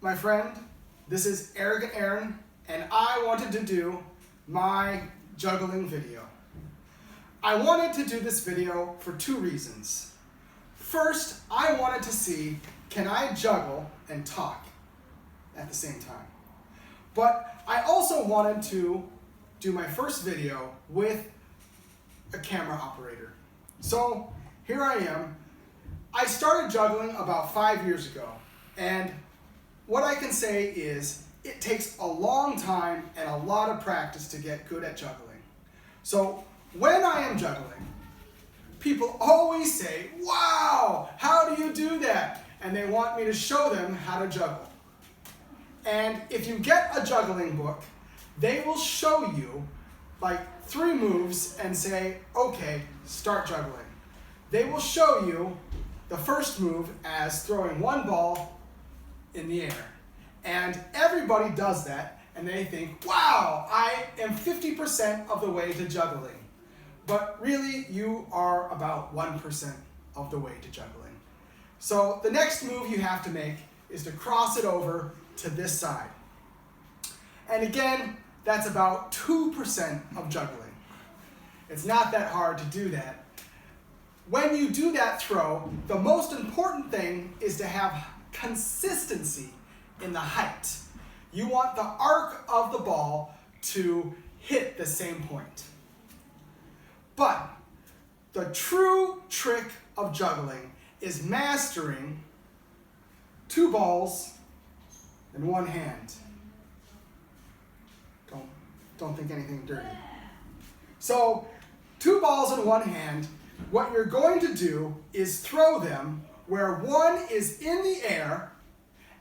my friend. This is Arrogant Aaron, and I wanted to do my juggling video. I wanted to do this video for two reasons. First, I wanted to see, can I juggle and talk at the same time? But I also wanted to do my first video with a camera operator. So here I am. I started juggling about 5 years ago, and what I can say is it takes a long time and a lot of practice to get good at juggling. So when I am juggling, people always say, "Wow, how do you do that?" And they want me to show them how to juggle. And if you get a juggling book, they will show you like 3 moves and say, "Okay, start juggling." They will show you the first move as throwing one ball in the air. And everybody does that, and they think, "Wow, I am 50% of the way to juggling." But really, you are about 1% of the way to juggling. So the next move you have to make is to cross it over to this side. And again, that's about 2% of juggling. It's not that hard to do that. When you do that throw, the most important thing is to have consistency in the height. You want the arc of the ball to hit the same point. But the true trick of juggling is mastering 2 balls in one hand. Don't think anything dirty. So 2 balls in one hand, what you're going to do is throw them where one is in the air,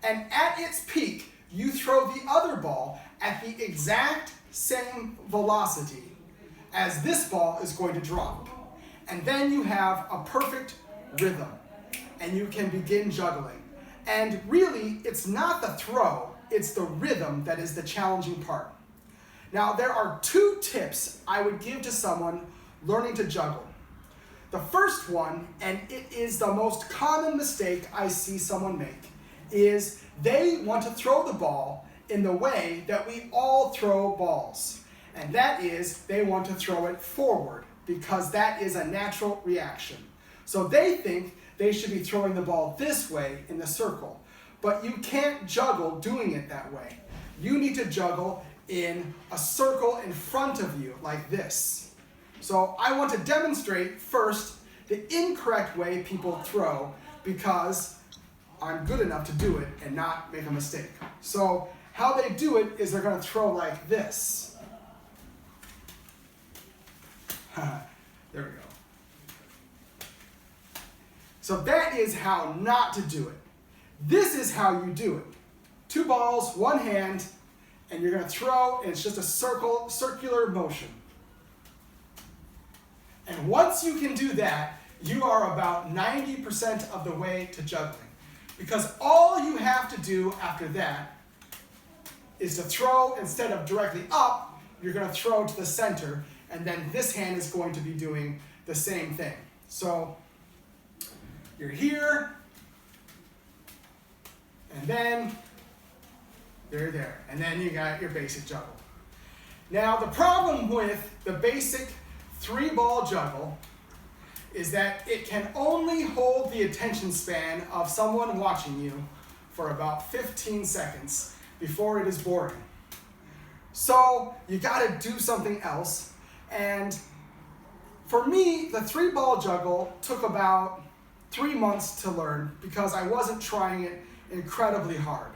and at its peak, you throw the other ball at the exact same velocity as this ball is going to drop. And then you have a perfect rhythm, and you can begin juggling. And really, it's not the throw, it's the rhythm that is the challenging part. Now, there are 2 tips I would give to someone learning to juggle. The first one, and it is the most common mistake I see someone make, is they want to throw the ball in the way that we all throw balls. And that is, they want to throw it forward because that is a natural reaction. So they think they should be throwing the ball this way in the circle. But you can't juggle doing it that way. You need to juggle in a circle in front of you, like this. So I want to demonstrate first the incorrect way people throw because I'm good enough to do it and not make a mistake. So how they do it is they're going to throw like this. There we go. So that is how not to do it. This is how you do it. 2 balls, 1 hand, and you're going to throw, and it's just a circular motion. And once you can do that, you are about 90% of the way to juggling. Because all you have to do after that is to throw, instead of directly up, you're going to throw to the center, and then this hand is going to be doing the same thing. So you're here, and then you're there, and then you got your basic juggle. Now, the problem with the basic 3-ball juggle is that it can only hold the attention span of someone watching you for about 15 seconds before it is boring. So you gotta do something else. And for me, the 3-ball juggle took about 3 months to learn because I wasn't trying it incredibly hard.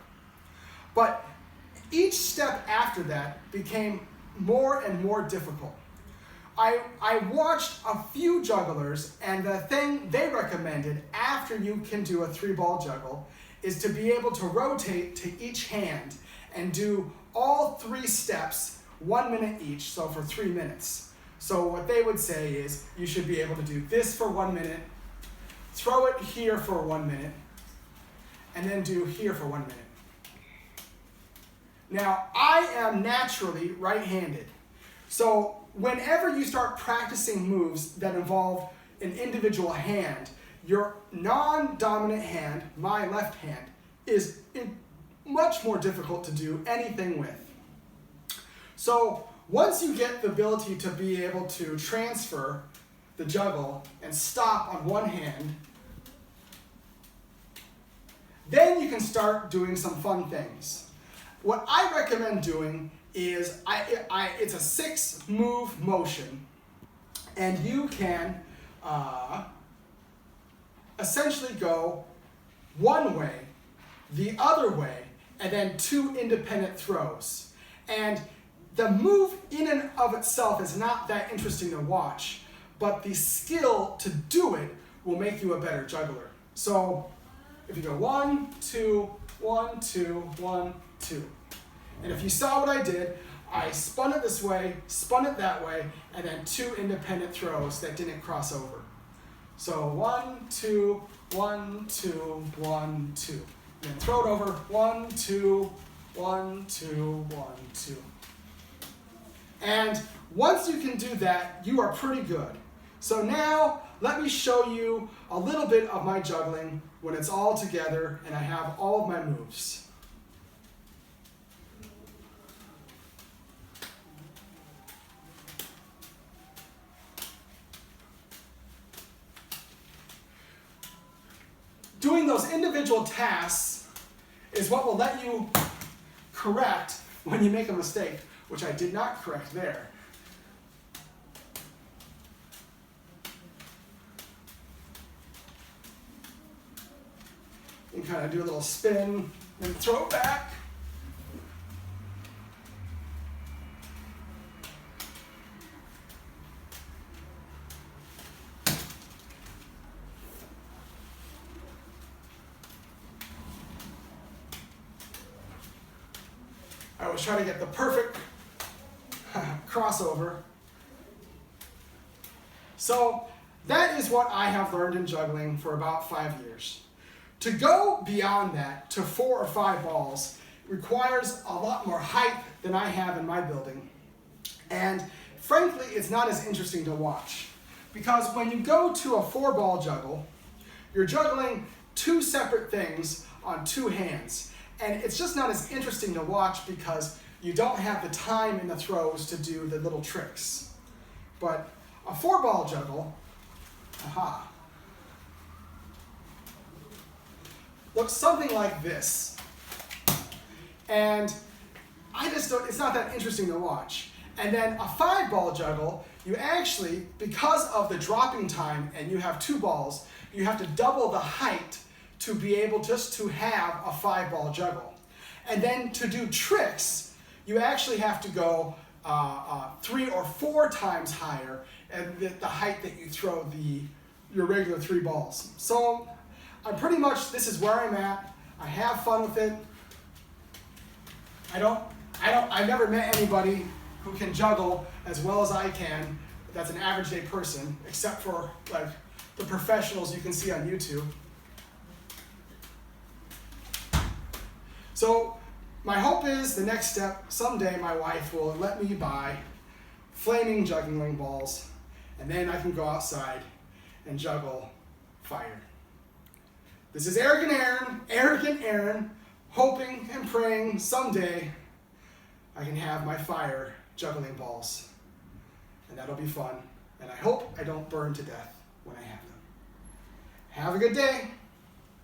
But each step after that became more and more difficult. I watched a few jugglers, and the thing they recommended after you can do a 3-ball juggle is to be able to rotate to each hand and do all 3 steps 1 minute each, so for 3 minutes. So what they would say is you should be able to do this for 1 minute, throw it here for 1 minute, and then do here for 1 minute. Now, I am naturally right-handed, so whenever you start practicing moves that involve an individual hand, your non-dominant hand, my left hand, is much more difficult to do anything with. So once you get the ability to be able to transfer the juggle and stop on one hand, then you can start doing some fun things. What I recommend doing is, it's a 6-move motion, and you can essentially go one way, the other way, and then 2 independent throws. And the move in and of itself is not that interesting to watch, but the skill to do it will make you a better juggler. So if you go 1, 2, 1, 2, 1, 2. And if you saw what I did, I spun it this way, spun it that way, and then 2 independent throws that didn't cross over. So 1, 2, 1, 2, 1, 2. And then throw it over, 1, 2, 1, 2, 1, 2. And once you can do that, you are pretty good. So now, let me show you a little bit of my juggling when it's all together and I have all of my moves. Doing those individual tasks is what will let you correct when you make a mistake, which I did not correct there. And kind of do a little spin, then throw it back. I always try to get the perfect crossover. So that is what I have learned in juggling for about 5 years. To go beyond that to 4 or 5 balls requires a lot more height than I have in my building. And frankly, it's not as interesting to watch. Because when you go to a 4-ball juggle, you're juggling 2 separate things on 2 hands. And it's just not as interesting to watch because you don't have the time in the throws to do the little tricks. But a 4-ball juggle, looks something like this. And I just don't, it's not that interesting to watch. And then a 5-ball juggle, you actually, because of the dropping time and you have 2 balls, you have to double the height to be able just to have a 5-ball juggle. And then to do tricks, you actually have to go 3 or 4 times higher and the height that you throw your regular 3 balls. So I'm pretty much, this is where I'm at. I have fun with it. I've never met anybody who can juggle as well as I can that's an average day person, except for like the professionals you can see on YouTube. So my hope is the next step, someday my wife will let me buy flaming juggling balls, and then I can go outside and juggle fire. This is Arrogant Aaron, hoping and praying someday I can have my fire juggling balls. And that'll be fun. And I hope I don't burn to death when I have them. Have a good day.